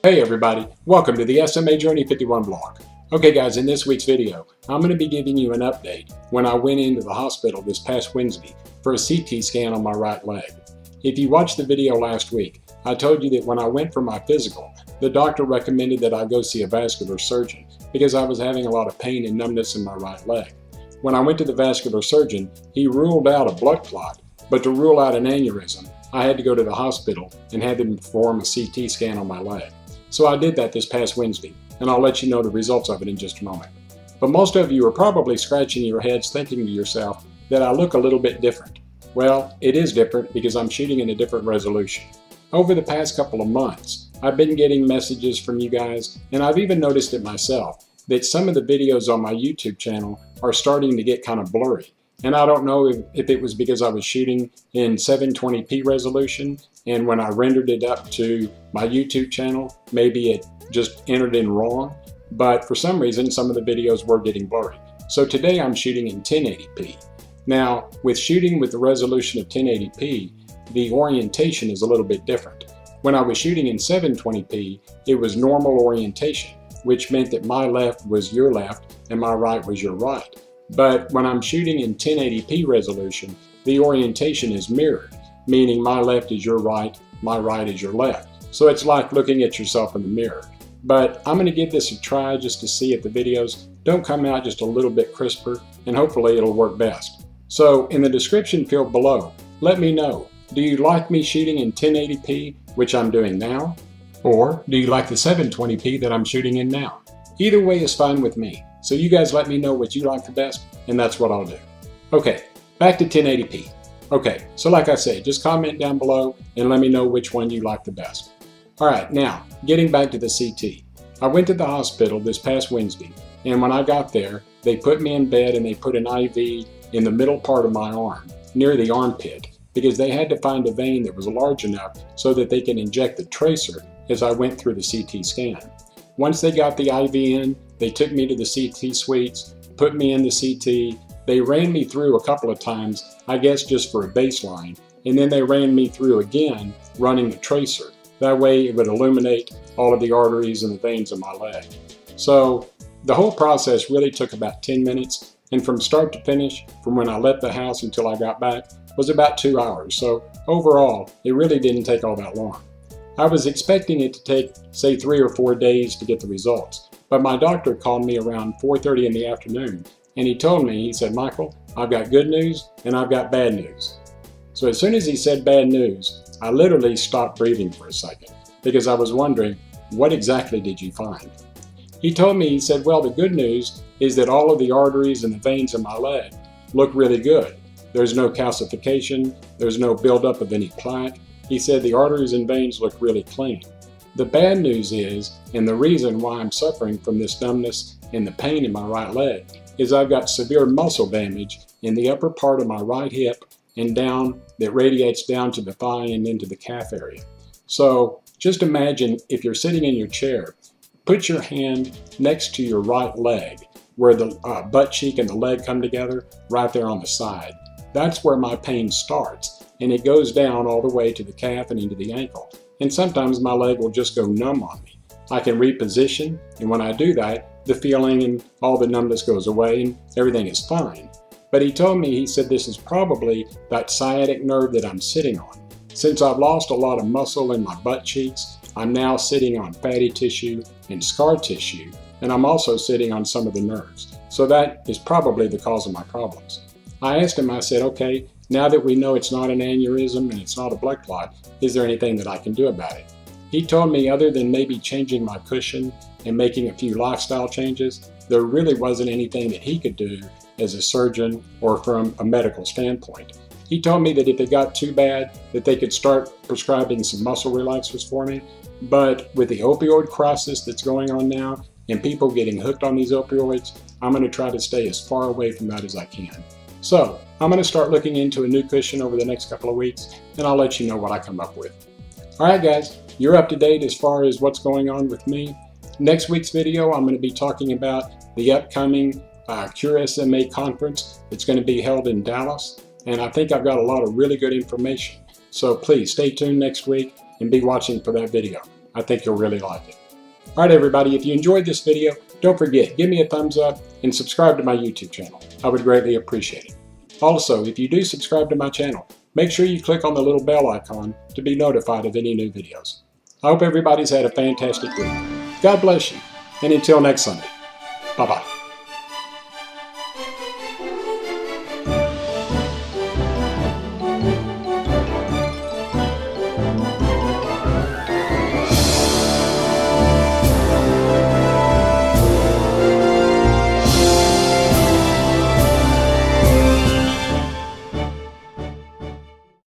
Hey everybody, welcome to the SMA Journey 51 blog. Okay guys, in this week's video, I'm going to be giving you an update when I went into the hospital this past Wednesday for a CT scan on my right leg. If you watched the video last week, I told you that when I went for my physical, the doctor recommended that I go see a vascular surgeon because I was having a lot of pain and numbness in my right leg. When I went to the vascular surgeon, he ruled out a blood clot, but to rule out an aneurysm, I had to go to the hospital and have them perform a CT scan on my leg. So I did that this past Wednesday, and I'll let you know the results of it in just a moment. But most of you are probably scratching your heads thinking to yourself that I look a little bit different. Well, it is different because I'm shooting in a different resolution. Over the past couple of months, I've been getting messages from you guys, and I've even noticed it myself, that some of the videos on my YouTube channel are starting to get kind of blurry. And I don't know if it was because I was shooting in 720p resolution, and when I rendered it up to my YouTube channel, maybe it just entered in wrong. But for some reason, some of the videos were getting blurry. So today I'm shooting in 1080p. Now, with shooting with the resolution of 1080p, the orientation is a little bit different. When I was shooting in 720p, it was normal orientation, which meant that my left was your left and my right was your right. But when I'm shooting in 1080p resolution, the orientation is mirrored, meaning my left is your right, my right is your left. So it's like looking at yourself in the mirror. But I'm going to give this a try just to see if the videos don't come out just a little bit crisper, and hopefully it'll work best. So in the description field below, let me know, do you like me shooting in 1080p, which I'm doing now? Or do you like the 720p that I'm shooting in now? Either way is fine with me. So you guys let me know what you like the best, and that's what I'll do. Okay, back to 1080p. Okay, so like I said, just comment down below and let me know which one you like the best. Alright, now, getting back to the CT. I went to the hospital this past Wednesday, and when I got there, they put me in bed and they put an IV in the middle part of my arm, near the armpit, because they had to find a vein that was large enough so that they can inject the tracer as I went through the CT scan. Once they got the IV in, they took me to the CT suites, put me in the CT. They ran me through a couple of times, I guess just for a baseline, and then they ran me through again, running the tracer. That way it would illuminate all of the arteries and the veins of my leg. So the whole process really took about 10 minutes, and from start to finish, from when I left the house until I got back, was about 2 hours. So overall, it really didn't take all that long. I was expecting it to take, say, 3 or 4 days to get the results, but my doctor called me around 4:30 in the afternoon, and he told me, he said, "Michael, I've got good news and I've got bad news." So as soon as he said bad news, I literally stopped breathing for a second, because I was wondering, what exactly did you find? He told me, he said, well, the good news is that all of the arteries and the veins in my leg look really good. There's no calcification, there's no buildup of any plaque. He said the arteries and veins look really clean. The bad news is, and the reason why I'm suffering from this numbness and the pain in my right leg, is I've got severe muscle damage in the upper part of my right hip and down, that radiates down to the thigh and into the calf area. So just imagine if you're sitting in your chair, put your hand next to your right leg, where the butt cheek and the leg come together, right there on the side. That's where my pain starts, and it goes down all the way to the calf and into the ankle. And sometimes my leg will just go numb on me. I can reposition, and when I do that, the feeling and all the numbness goes away and everything is fine. But he told me, he said, this is probably that sciatic nerve that I'm sitting on. Since I've lost a lot of muscle in my butt cheeks, I'm now sitting on fatty tissue and scar tissue, and I'm also sitting on some of the nerves. So that is probably the cause of my problems. I asked him, I said, okay, now that we know it's not an aneurysm and it's not a blood clot, is there anything that I can do about it? He told me, other than maybe changing my cushion and making a few lifestyle changes, there really wasn't anything that he could do as a surgeon or from a medical standpoint. He told me that if it got too bad, that they could start prescribing some muscle relaxers for me. But with the opioid crisis that's going on now and people getting hooked on these opioids, I'm going to try to stay as far away from that as I can. So I'm going to start looking into a new cushion over the next couple of weeks, and I'll let you know what I come up with. Alright guys, you're up to date as far as what's going on with me. Next week's video, I'm going to be talking about the upcoming Cure SMA conference that's going to be held in Dallas. and I think I've got a lot of really good information. So please stay tuned next week and be watching for that video. I think you'll really like it. Alright everybody, if you enjoyed this video, don't forget, give me a thumbs up and subscribe to my YouTube channel. I would greatly appreciate it. Also, if you do subscribe to my channel, make sure you click on the little bell icon to be notified of any new videos. I hope everybody's had a fantastic week. God bless you, and until next Sunday, bye-bye.